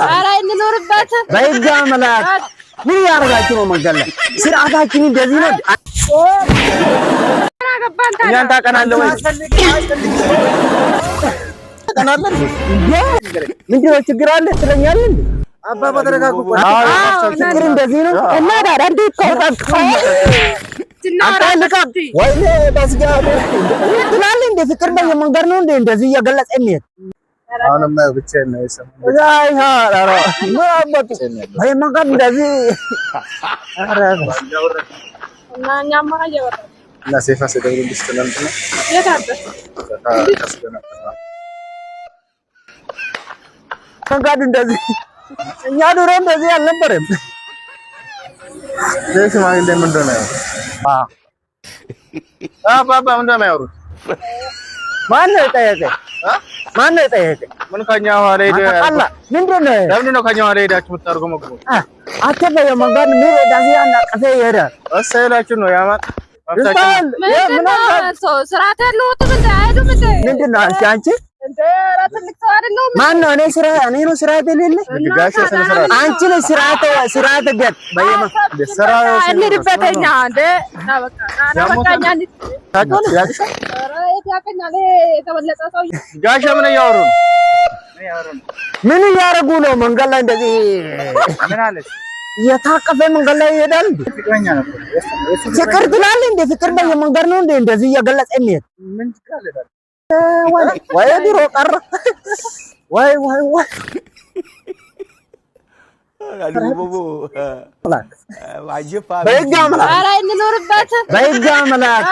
ኧረ እንኖርበት በይጋ መላክ ምን ያደርጋችሁ ነው መንገድ ላይ ስርዓታችን እንደዚህ ነው። እኛን ታቀናለህ ወይ? ታቀናለህ ምንድን ነው ችግር አለ ትለኛለህ እንዴ? አባባ ተረጋጉ። ችግር እንደዚህ ነው እና ዳዳ እንዴት ተወጣጣ ወይኔ በስጋብ ትላለህ እንደ ፍቅር በየመንገድ ነው እንደ እንደዚህ እየገለጸ የሚሄድ አሁንም ብቻዬን ነው የሰማሁት። ዛይ ሃራ ማአባቱ በየመንገድ እንደዚህ እና እኛማ እየወጣ እና ሴፋ ስደውልልሽ ትናንትና የት አደረሽ? መንገድ እንደዚህ እኛ ድሮ እንደዚህ አልነበረም። ሽማግሌ ምንድን ነው አባባ ምንድን ነው ያወሩት? ማነው የጠየቀኝ? ማነው የጠየቀኝ? ምን ከኛ ኋላ ሄደ አላ ምንድን ነው ለምን ነው ከኛ ኋላ ሄዳችሁ የምታደርገው? መግቦ አተ በየመንገድ ምን እንደዚህ አናቀፈ ይሄዳል። እሰይላችሁ ነው ያማት ይስታል ስርዓት ያለው እንደ አይደለም እንደ ምንድን ነው አንቺ እንደ ትልቅ ሰው አይደለም። ማን ነው? እኔ ነው ስርዓት የሌለ ጋሽ ስነስርዓት አንቺ ነሽ ስርዓት ገጥ ስራ እንድበተኛ እንደ በቃኛ ጋሽ ምን እያወሩ ነው? ምን እያደረጉ ነው? መንገድ ላይ እንደዚህ ምን አለች? የታቀፈ መንገድ ላይ ይሄዳል እንዴ? ፍቅረኛ ነበር። ፍቅር ትላለህ እንዴ? ፍቅር በየመንገድ ነው እንዴ እንደዚህ እየገለጸ የሚሄድ? ምን ትላለህ? ወይ ድሮ ቀረ ወይ በይጋ መላክ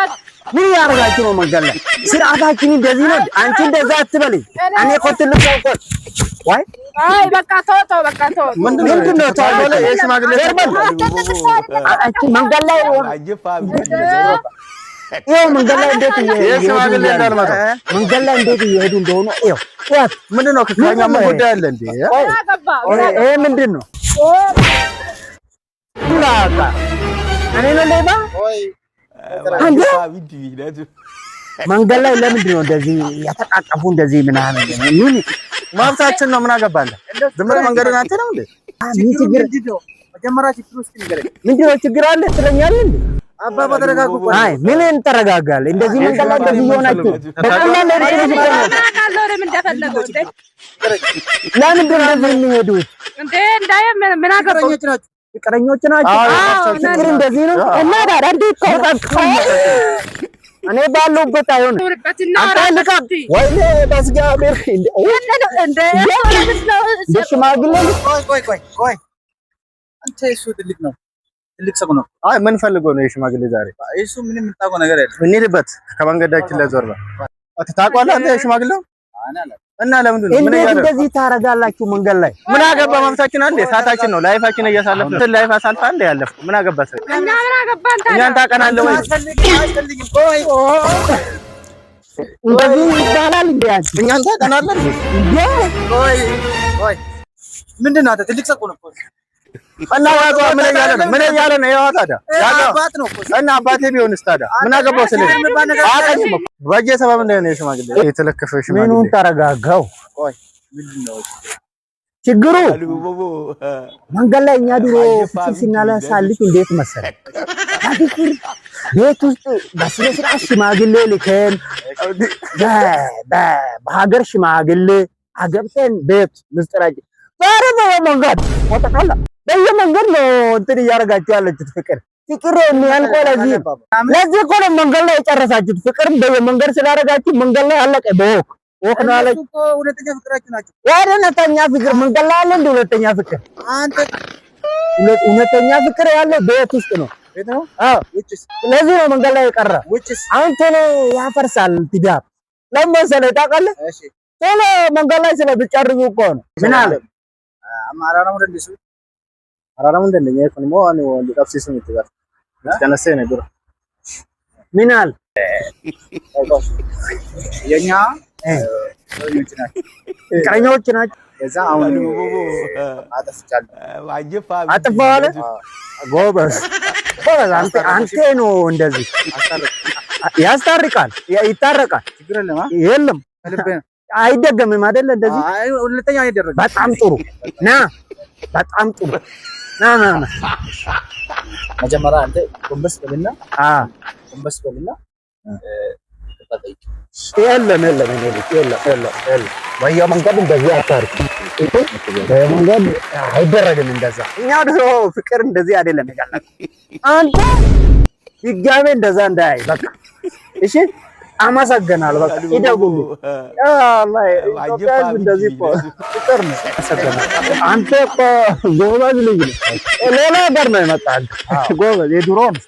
ምን ያደርጋችሁ ነው መንገድ ላይ ስርዓታችን እንደዚህ ነው። አንቺ እንደዛ አትበልኝ። እኔ እኮ ትልቅ ሰው እኮ ወይ አይ በቃ ተው በቃ ተው ምንድን ነው ታውቆለ የሽማግሌ አንቺ መንገድ ላይ ይኸው መንገድ ላይ እንዴት እየሄዱ እንደሆነ ይኸው ምንድን ነው ከኛ ጉዳይ አለ እንዴ? ይሄ ምንድን ነው? እኔ ነው ሌባ መንገድ ላይ ለምንድን ነው እንደዚህ የተቃቀፉ እንደዚህ ምናምን? ምን ማብታችን ነው? ምን አገባለ? ዝም ብለህ መንገድን አንተ ነው እንዴ? ምንድን ነው ችግር አለ ትለኛለህ እንዴ? አባባ ተረጋጉ። አይ ምን እንተረጋጋለን? እንደዚህ መንገድ ላይ እንደዚህ ሆናችሁ በቀላል ለምንድን ነው የሚሄዱት እንዴ? እንዳየ ምን አገባኝ? ፍቅረኞች ናቸው። ፍቅር እንደዚህ ነው እና ዳዳ እንዴት ተወጣጣ እኔ ባለሁበት አይሆንም። ወይኔ በእግዚአብሔር እንደ ሽማግሌ ቆይ አንተ እሱ ትልቅ ነው ትልቅ ሰው ነው። አይ ምን ፈልጎ ነው የሽማግሌ ዛሬ? እሱ ምንም የምታውቀው ነገር የለም። እንሂድበት ከመንገዳችን ላይ ዞር በል። ታውቀዋለህ አንተ የሽማግሌው እና ለምንድን ነው ምን እንደዚህ ታረጋላችሁ መንገድ ላይ? ምን አገባ? መብታችን አለ ሰዓታችን ነው። ላይፋችን እያሳለፍን ላይፍ አሳልፋ እንደ ያለፍ ምን አገባ? እኛ ምን አገባን? እኛን ታቀናለህ ወይ? እንደዚህ ይባላል እንዴ? እኛን ታቀናለህ እንዴ? ቆይ ምንድን ነው አንተ ትልቅ ሰው ነው እኮ እና ዋጋ ምን እያለ ነው? ያው ታዲያ አባት ነው እና አባቴ ቢሆንስ ታዲያ ምን አገባው? ስለዚህ በጀ ሰበብ እንደሆነ የሽማግሌ የተለከፈ ሽማግሌ ምኑን ተረጋጋው? ቆይ ምንድነው ችግሩ? መንገድ ላይ እኛ ድሮ ስናላሳልፍ እንዴት መሰለህ ታዲያ ቤት ውስጥ በስነ ስርዓት ሽማግሌ ልከን በሀገር ሽማግሌ አገብተን ቤት ምስጥራጅ ዛሬ በመንገድ ወጣላ በየመንገድ ነው እንትን እያደረጋችሁ ያለችሁት። ፍቅር የሚያልቀው ለዚህ እኮ ነው መንገድ ላይ የጨረሳችሁት። ፍቅር በየመንገድ ስላደረጋችሁ መንገድ ላይ አለቀ። ወክ ነው አለ እኮ ሁለተኛ ፍቅራችሁ ናችሁ። ሁለተኛ ፍቅር መንገድ ላይ አለ እንደ ሁለተኛ ፍቅር አንተ ሁለተኛ ፍቅር ያለው ቤት ውስጥ ነው። ቤት ነው? አዎ ውጭስ? ስለዚህ ነው መንገድ ላይ የቀረ። ውጭስ? አሁን ቶሎ ያፈርሳል ትዳር። ለምን መሰለህ ታውቃለህ? እሺ ቶሎ መንገድ ላይ ስለብጨርሱ እኮ ነው። ምን አለ አማራራ ነው እንደሱ አራራም እንደኛ ይፈን ሞአኒ ወንድ ተፍሲስ ነው ይተጋር ተነሰ ነገር ምን አለ የኛ ቀኛዎች ናቸው። እዛ አሁን አጥፋለ ጎበዝ አንተ ነው እንደዚህ ያስታርቃል ይታረቃል። ችግር የለም አይደገምም አይደል? እንደዚህ አይ ሁለተኛ አይደረግም። በጣም ጥሩ ና፣ በጣም ጥሩ ና ና ና። መጀመሪያ አንተ ጎንበስ በልና ጎንበስ በልና ተጠይቅ። የለም የለም የለም በየመንገዱ እንደዚህ አታርግ። በየመንገዱ አይደረግም እንደዛ። እኛ ድሮ ፍቅር እንደዚህ አይደለም ያላችሁ። አንተ ይጋሜ እንደዛ እንዳይ በቃ እሺ። አመሰግናለሁ። በቃ ይደጉሉ። አላህ ኢትዮጵያ እንደዚህ እኮ ፍቅር ነው። አመሰግናለሁ። አንተ እኮ ጎበዝ ልጅ ነህ። ሌላ ሀገር ነው የመጣህ ጎበዝ። የድሮ ነው።